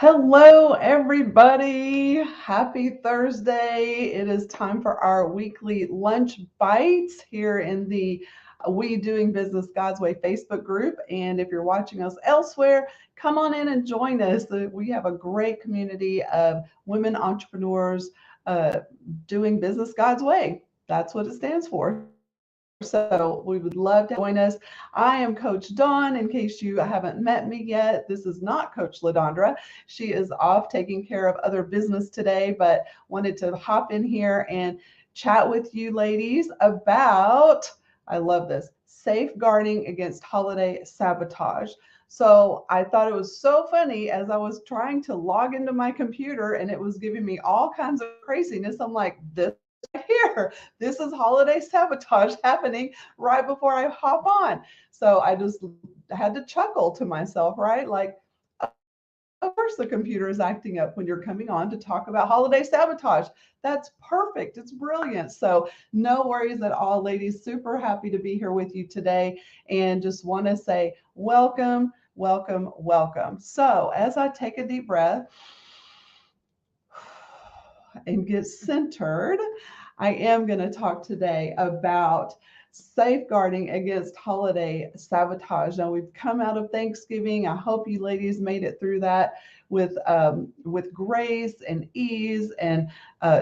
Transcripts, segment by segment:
Hello, everybody. Happy Thursday. It is time for our weekly lunch bites here in the We Doing Business God's Way Facebook group. And if you're watching us elsewhere, come on in and join us. We have a great community of women entrepreneurs uh, doing business God's way. That's what it stands for. So we would love to have you join us. I am Coach Dawn. In case you haven't met me yet, this is not Coach LaDondra. She is off taking care of other business today, but wanted to hop in here and chat with you ladies about, I love this, safeguarding against holiday sabotage. So I thought it was so funny as I was trying to log into my computer and it was giving me all kinds of craziness. I'm like, this right here, this is holiday sabotage happening right before I hop on. So I just had to chuckle to myself, right? Like, of course, the computer is acting up when you're coming on to talk about holiday sabotage. That's perfect. It's brilliant. So, no worries at all, ladies. Super happy to be here with you today and just want to say welcome, welcome, welcome. So, as I take a deep breath and get centered, I am going to talk today about safeguarding against holiday sabotage. Now we've come out of Thanksgiving. I hope you ladies made it through that with grace and ease and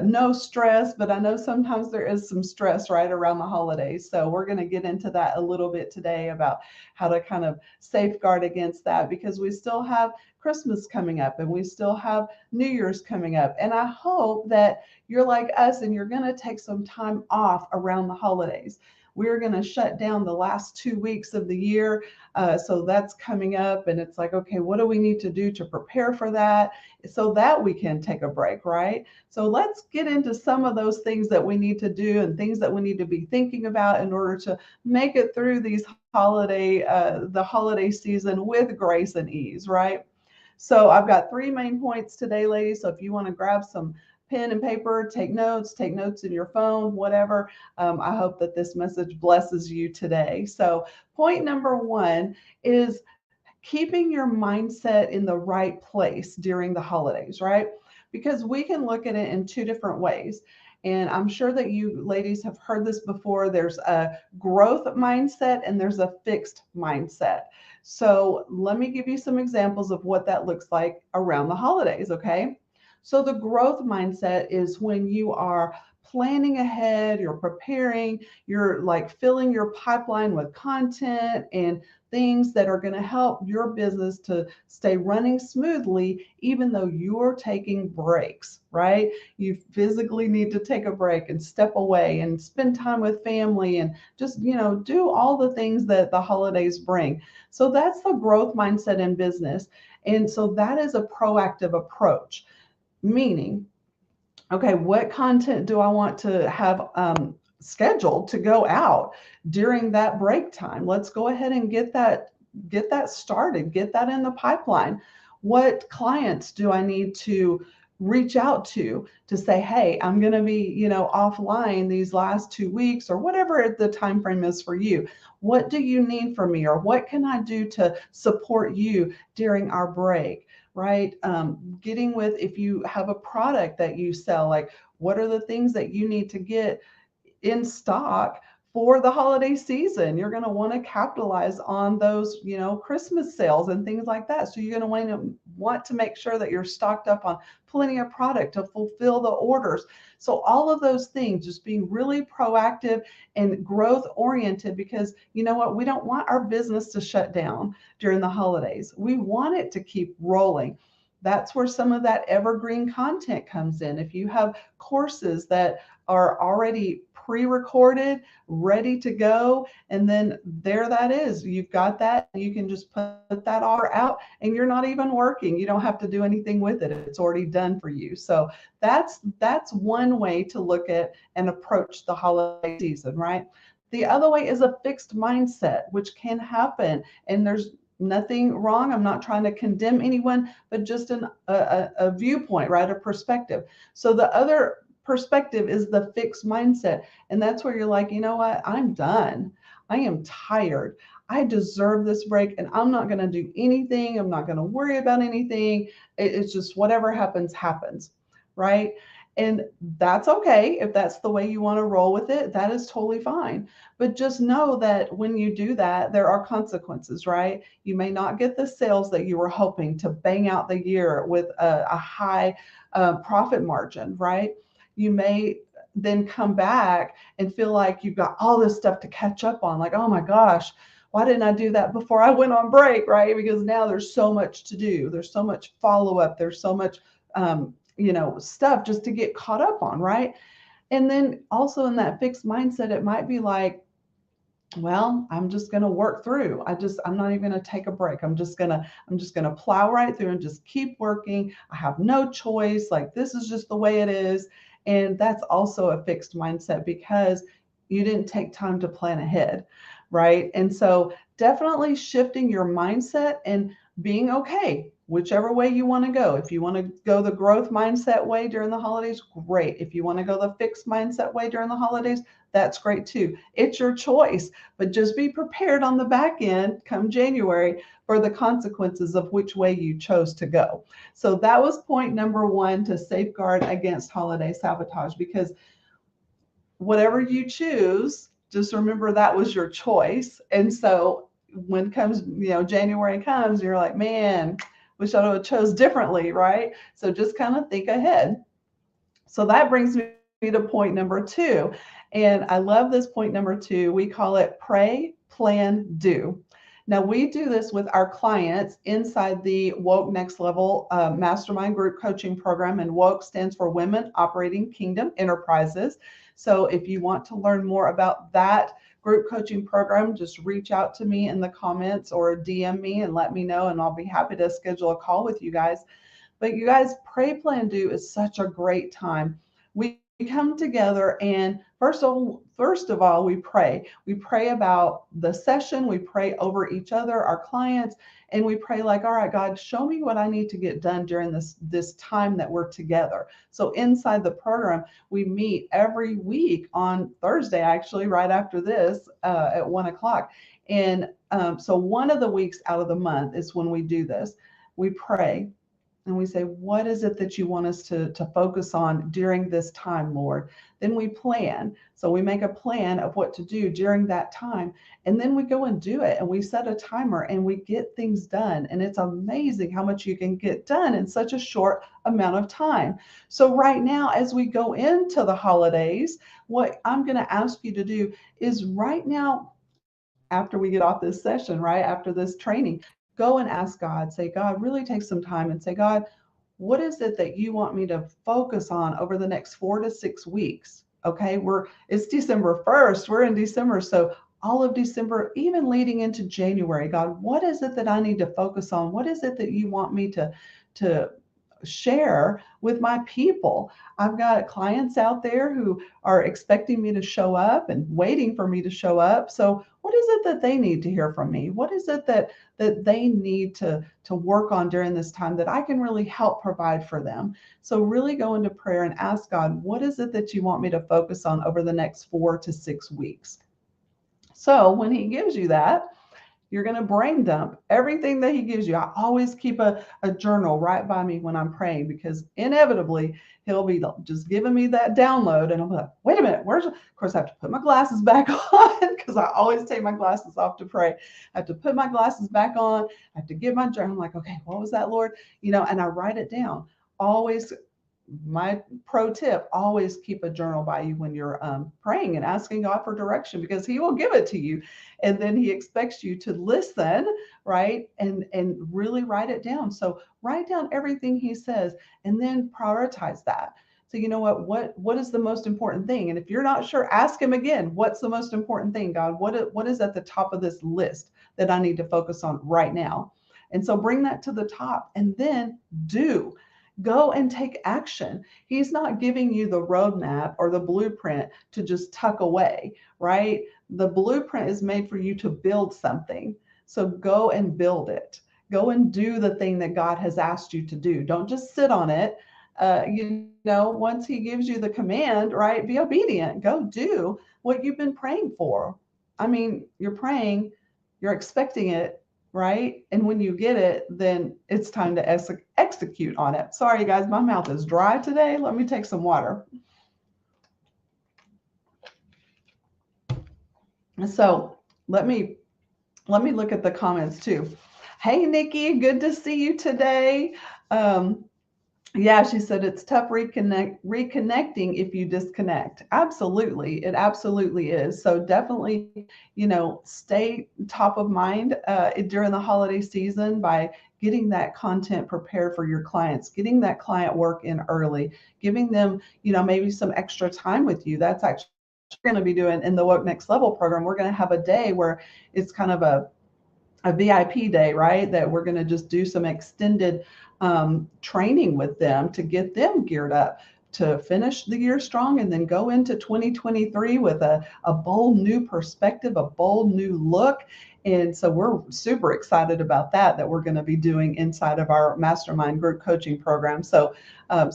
no stress. But I know sometimes there is some stress right around the holidays. So we're going to get into that a little bit today about how to kind of safeguard against that because we still have Christmas coming up and we still have New Year's coming up. And I hope that you're like us and you're going to take some time off around the holidays. We're going to shut down the last 2 weeks of the year. So that's coming up. And it's like, okay, what do we need to do to prepare for that so that we can take a break, right? So let's get into some of those things that we need to do and things that we need to be thinking about in order to make it through the holiday season with grace and ease, right? So I've got three main points today, ladies. So if you want to grab some pen and paper, take notes in your phone, whatever. I hope that this message blesses you today. So point number one is keeping your mindset in the right place during the holidays, right? Because we can look at it in two different ways. And I'm sure that you ladies have heard this before. There's a growth mindset and there's a fixed mindset. So let me give you some examples of what that looks like around the holidays, okay? So the growth mindset is when you are planning ahead, you're preparing, you're like filling your pipeline with content and things that are going to help your business to stay running smoothly, even though you're taking breaks, right? You physically need to take a break and step away and spend time with family and just, do all the things that the holidays bring. So that's the growth mindset in business. And so that is a proactive approach, meaning, okay, what content do I want to have scheduled to go out during that break time? Let's go ahead and get that started, get that in the pipeline. What clients do I need to reach out to say, hey, I'm going to be, offline these last 2 weeks or whatever the time frame is for you. What do you need from me or what can I do to support you during our break? Right? Getting with, if you have a product that you sell, like what are the things that you need to get in stock for the holiday season? You're going to want to capitalize on those, Christmas sales and things like that. So you're going to want to make sure that you're stocked up on plenty of product to fulfill the orders. So all of those things, just being really proactive and growth oriented, because you know what? We don't want our business to shut down during the holidays. We want it to keep rolling. That's where some of that evergreen content comes in. If you have courses that are already pre-recorded, ready to go, and then there that is. You've got that. You can just put that offer out and you're not even working. You don't have to do anything with it. It's already done for you. So that's one way to look at and approach the holiday season, right? The other way is a fixed mindset, which can happen. And there's nothing wrong. I'm not trying to condemn anyone, but just a viewpoint, right? A perspective. So the other perspective is the fixed mindset. And that's where you're like, you know what? I'm done. I am tired. I deserve this break and I'm not going to do anything. I'm not going to worry about anything. It's just whatever happens, happens. Right. And that's okay. If that's the way you want to roll with it, that is totally fine. But just know that when you do that, there are consequences, right? You may not get the sales that you were hoping to bang out the year with a high profit margin, right? You may then come back and feel like you've got all this stuff to catch up on. Like, oh my gosh, why didn't I do that before I went on break, right? Because now there's so much to do. There's so much follow up. There's so much, stuff just to get caught up on, right? And then also in that fixed mindset, it might be like, well, I'm just going to work through. I'm not even going to take a break. I'm just going to plow right through and just keep working. I have no choice. Like this is just the way it is. And that's also a fixed mindset because you didn't take time to plan ahead, right? And so definitely shifting your mindset and being okay, whichever way you want to go. If you want to go the growth mindset way during the holidays, great. If you want to go the fixed mindset way during the holidays, that's great too. It's your choice, but just be prepared on the back end come January for the consequences of which way you chose to go. So that was point number one, to safeguard against holiday sabotage, because whatever you choose, just remember that was your choice. And so when comes, January comes, you're like, man, wish I would have chose differently, right? So just kind of think ahead. So that brings me to point number two. And I love this point number two. We call it pray, plan, do. Now, we do this with our clients inside the Woke Next Level Mastermind Group Coaching Program. And Woke stands for Women Operating Kingdom Enterprises. So if you want to learn more about that group coaching program, just reach out to me in the comments or DM me and let me know, and I'll be happy to schedule a call with you guys. But you guys, pray, plan, do is such a great time. We come together and first of all, we pray. We pray about the session. We pray over each other, our clients, and we pray like, all right, God, show me what I need to get done during this time that we're together. So inside the program, we meet every week on Thursday, actually, right after this at 1:00. And so one of the weeks out of the month is when we do this. We pray and we say, what is it that you want us to focus on during this time, Lord? Then we plan. So we make a plan of what to do during that time. And then we go and do it. And we set a timer and we get things done. And it's amazing how much you can get done in such a short amount of time. So right now, as we go into the holidays, what I'm going to ask you to do is right now, after we get off this session, right after this training, go and ask God, say, God, really take some time and say, God, what is it that you want me to focus on over the next 4 to 6 weeks? Okay, it's December 1st. We're in December. So all of December, even leading into January, God, what is it that I need to focus on? What is it that you want me to share with my people? I've got clients out there who are expecting me to show up and waiting for me to show up. So what is it that they need to hear from me? What is it that they need to work on during this time that I can really help provide for them? So really go into prayer and ask God, what is it that you want me to focus on over the next 4 to 6 weeks? So when he gives you that, you're going to brain dump everything that he gives you. I always keep a journal right by me when I'm praying, because inevitably he'll be just giving me that download and I'm like, wait a minute, of course I have to put my glasses back on because I always take my glasses off to pray. I have to put my glasses back on. I have to get my journal. I'm like, okay, what was that, Lord? And I write it down. Always, my pro tip, always keep a journal by you when you're praying and asking God for direction, because he will give it to you. And then he expects you to listen, right? And really write it down. So write down everything he says and then prioritize that. So you know what is the most important thing? And if you're not sure, ask him again, what's the most important thing, God? What is at the top of this list that I need to focus on right now? And so bring that to the top and then do. Go and take action. He's not giving you the roadmap or the blueprint to just tuck away, right? The blueprint is made for you to build something. So go and build it. Go and do the thing that God has asked you to do. Don't just sit on it. Once he gives you the command, right, be obedient. Go do what you've been praying for. I mean, you're praying, you're expecting it, right? And when you get it, then it's time to execute on it. Sorry, guys, my mouth is dry today. Let me take some water. So let me look at the comments too. Hey, Nikki, good to see you today. Um, yeah, she said it's tough reconnecting if you disconnect. Absolutely, it absolutely is. So definitely, stay top of mind during the holiday season by getting that content prepared for your clients, getting that client work in early, giving them, maybe some extra time with you. That's actually what we're going to be doing in the Woke Next Level program. We're going to have a day where it's kind of a VIP day, right? That we're going to just do some extended training with them to get them geared up to finish the year strong and then go into 2023 with a bold new perspective, a bold new look. And so we're super excited about that we're going to be doing inside of our mastermind group coaching program. So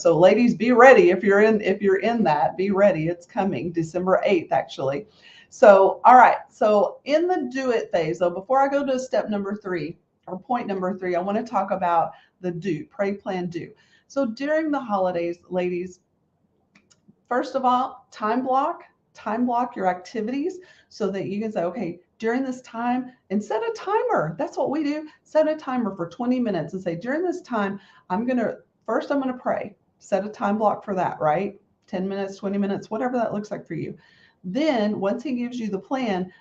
ladies, be ready. If you're in that, be ready. It's coming December 8th, actually. So, all right. So in the do it phase, though, before I go to step number 3 or point number 3, I want to talk about the do, pray, plan, do. So during the holidays, ladies, first of all, time block your activities so that you can say, okay, during this time, and set a timer. That's what we do. Set a timer for 20 minutes and say, during this time, I'm going to pray. Set a time block for that, right? 10 minutes, 20 minutes, whatever that looks like for you. Then once he gives you the plan,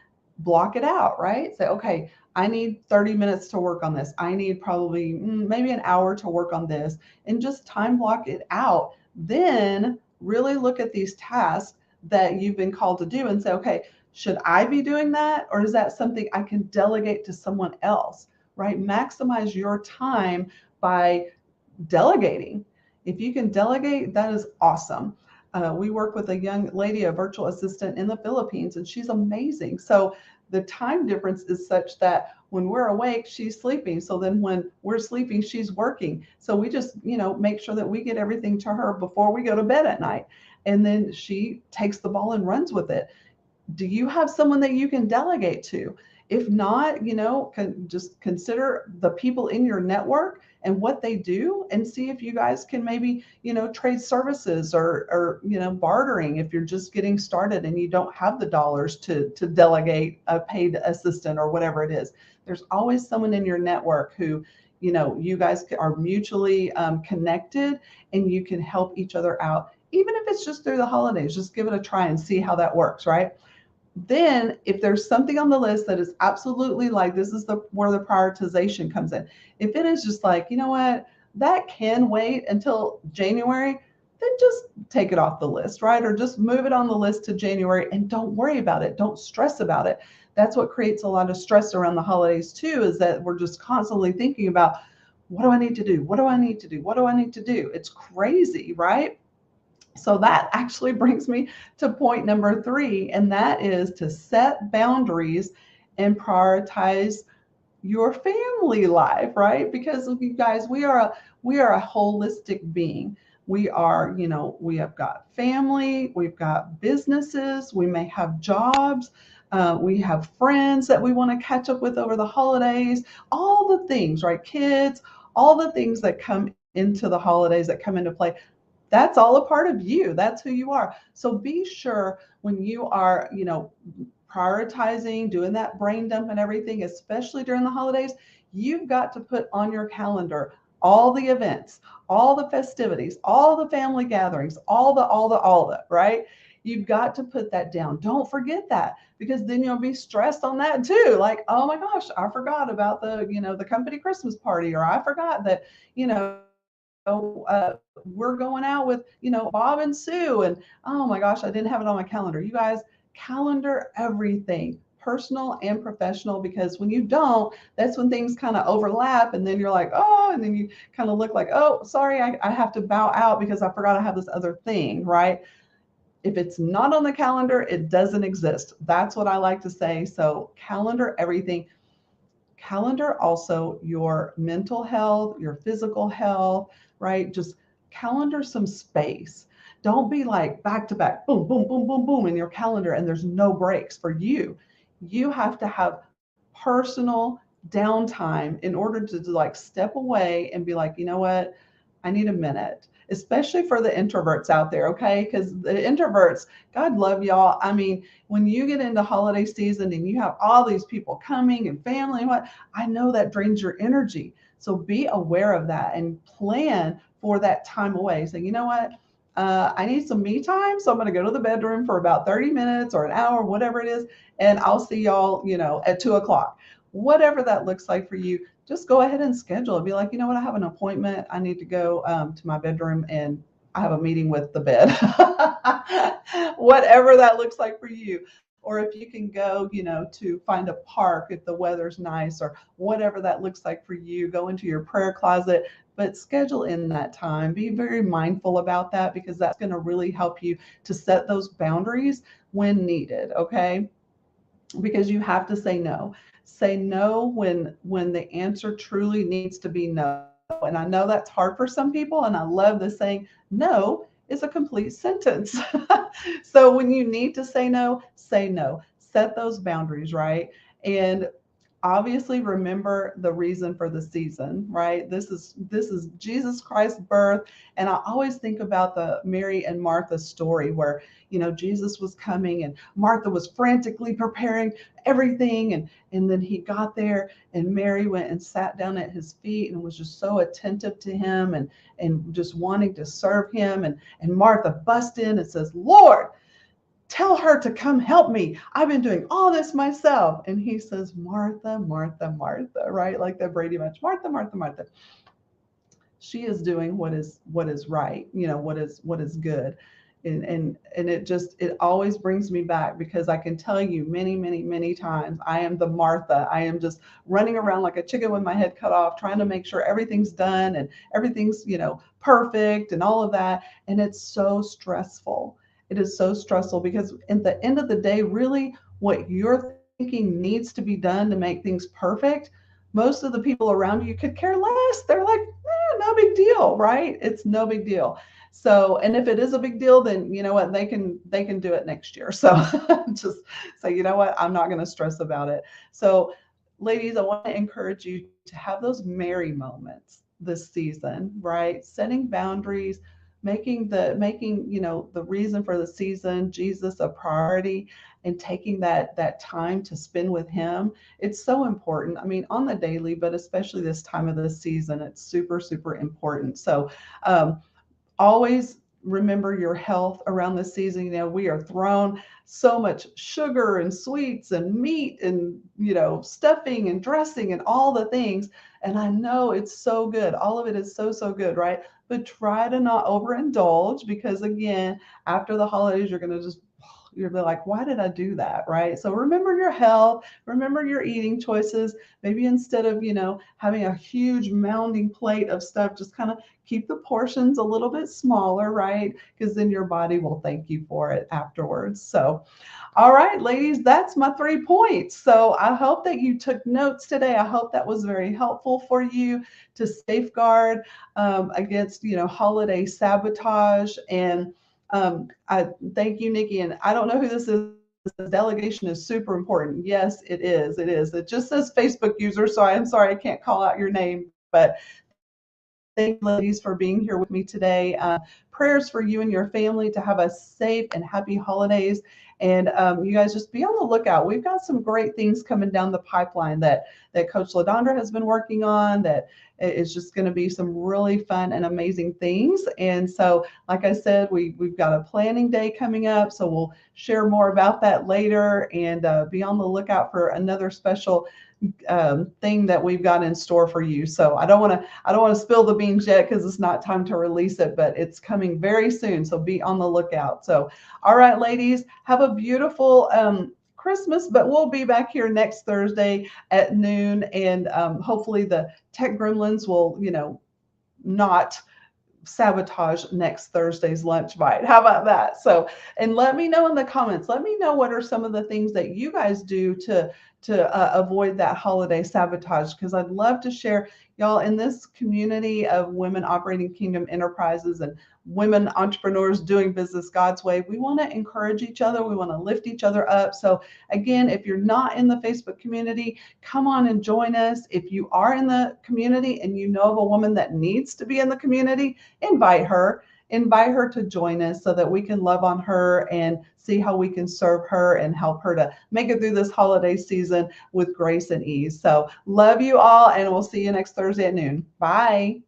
block it out, right? Say, okay, I need 30 minutes to work on this. I need probably maybe an hour to work on this, and just time block it out. Then really look at these tasks that you've been called to do and say, okay, should I be doing that? Or is that something I can delegate to someone else, right? Maximize your time by delegating. If you can delegate, that is awesome. We work with a young lady, a virtual assistant in the Philippines, and she's amazing. So the time difference is such that when we're awake, she's sleeping. So then when we're sleeping, she's working. So we just, make sure that we get everything to her before we go to bed at night. And then she takes the ball and runs with it. Do you have someone that you can delegate to? If not, just consider the people in your network and what they do, and see if you guys can maybe, trade services or bartering if you're just getting started and you don't have the dollars to delegate a paid assistant or whatever it is. There's always someone in your network who, you guys are mutually connected, and you can help each other out. Even if it's just through the holidays, just give it a try and see how that works, right? Then if there's something on the list that is absolutely like, this is where the prioritization comes in. If it is just like, you know what, that can wait until January, then just take it off the list, right? Or just move it on the list to January and don't worry about it. Don't stress about it. That's what creates a lot of stress around the holidays too, is that we're just constantly thinking about, what do I need to do? What do I need to do? What do I need to do? It's crazy, right? So that actually brings me to point number 3, and that is to set boundaries and prioritize your family life, right? Because you guys, we are a holistic being. We have got family, we've got businesses, we may have jobs, we have friends that we want to catch up with over the holidays, all the things, right? Kids, all the things that come into the holidays, that come into play. That's all a part of you. That's who you are. So be sure when you are, prioritizing, doing that brain dump and everything, especially during the holidays, you've got to put on your calendar all the events, all the festivities, all the family gatherings, all the, right? You've got to put that down. Don't forget that, because then you'll be stressed on that too. Like, oh my gosh, I forgot about the company Christmas party, or I forgot that, we're going out with, Bob and Sue, and oh my gosh, I didn't have it on my calendar. You guys, calendar everything, personal and professional, because when you don't, that's when things kind of overlap, and then you're like, oh, and then you kind of look like, oh, sorry, I have to bow out because I forgot I have this other thing, right? If it's not on the calendar, it doesn't exist. That's what I like to say. So calendar everything. Calendar also your mental health, your physical health, right? Just calendar some space. Don't be like back to back, boom, boom, boom, boom, boom in your calendar, and there's no breaks for you. You have to have personal downtime in order to like step away and be like, you know what? I need a minute, especially for the introverts out there, okay? Because the introverts, God love y'all. I mean, when you get into holiday season and you have all these people coming and family and what, I know that drains your energy. So be aware of that and plan for that time away. So, you know what? I need some me time. So I'm going to go to the bedroom for about 30 minutes or an hour, whatever it is. And I'll see y'all, at 2 o'clock. Whatever that looks like for you, just go ahead and schedule it. Be like, you know what, I have an appointment. I need to go to my bedroom and I have a meeting with the bed. Whatever that looks like for you. Or if you can go, to find a park if the weather's nice, or whatever that looks like for you, go into your prayer closet, but schedule in that time. Be very mindful about that because that's going to really help you to set those boundaries when needed. Okay. Because you have to say no. Say no when the answer truly needs to be no. And I know that's hard for some people, and I love the saying no is a complete sentence. So when you need to say no, say no. Set those boundaries, right? And obviously remember the reason for the season, right? This is Jesus Christ's birth. And I always think about the Mary and Martha story where Jesus was coming and Martha was frantically preparing everything, and then he got there and Mary went and sat down at his feet and was just so attentive to him and just wanting to serve him, and Martha busts in and says, Lord, tell her to come help me. I've been doing all this myself. And he says, Martha, Martha, Martha, right? Like the Brady Bunch, Martha, Martha, Martha. She is doing what is right, what is good. And it always brings me back, because I can tell you many, many, many times I am the Martha. I am just running around like a chicken with my head cut off, trying to make sure everything's done and everything's, perfect and all of that. And it's so stressful. It is so stressful because at the end of the day, really what you're thinking needs to be done to make things perfect, most of the people around you could care less. They're like, no big deal, right? It's no big deal. So, and if it is a big deal, then you know what, they can do it next year. So just say, you know what, I'm not going to stress about it. So ladies, I want to encourage you to have those merry moments this season, right? Setting boundaries, making the reason for the season, Jesus, a priority, and taking that time to spend with him. It's so important. I mean, on the daily, but especially this time of the season, it's super, super important. So always remember your health around the season. We are thrown so much sugar and sweets and meat and stuffing and dressing and all the things, and I know it's so good. All of it is so, so good, right? But try to not overindulge, because again, after the holidays, you're like, why did I do that, right? So remember your health, remember your eating choices. Maybe instead of having a huge mounding plate of stuff, just kind of keep the portions a little bit smaller, right? Because then your body will thank you for it afterwards. So all right, ladies, that's my 3 points. So I hope that you took notes today. I hope that was very helpful for you to safeguard against holiday sabotage. And I thank you, Nikki. And I don't know who this is. The delegation is super important. Yes, it is. It is. It just says Facebook user. So I'm sorry, I can't call out your name, but thank you, ladies, for being here with me today. Prayers for you and your family to have a safe and happy holidays. And you guys just be on the lookout. We've got some great things coming down the pipeline that Coach LaDondra has been working on, that is just going to be some really fun and amazing things. And so, like I said, we've got a planning day coming up. So we'll share more about that later, and be on the lookout for another special thing that we've got in store for you. So I don't want to spill the beans yet, because it's not time to release it, but it's coming very soon. So be on the lookout. So, all right, ladies, have a beautiful Christmas, but we'll be back here next Thursday at noon, and hopefully the tech gremlins will, not sabotage next Thursday's lunch bite. How about that? So, and let me know in the comments. Let me know what are some of the things that you guys do to avoid that holiday sabotage, because I'd love to share, y'all, in this community of women operating kingdom enterprises and women entrepreneurs doing business God's way. We want to encourage each other. We want to lift each other up. So again, if you're not in the Facebook community, come on and join us. If you are in the community and you know of a woman that needs to be in the community, invite her. Invite her to join us so that we can love on her and see how we can serve her and help her to make it through this holiday season with grace and ease. So love you all, and we'll see you next Thursday at noon. Bye.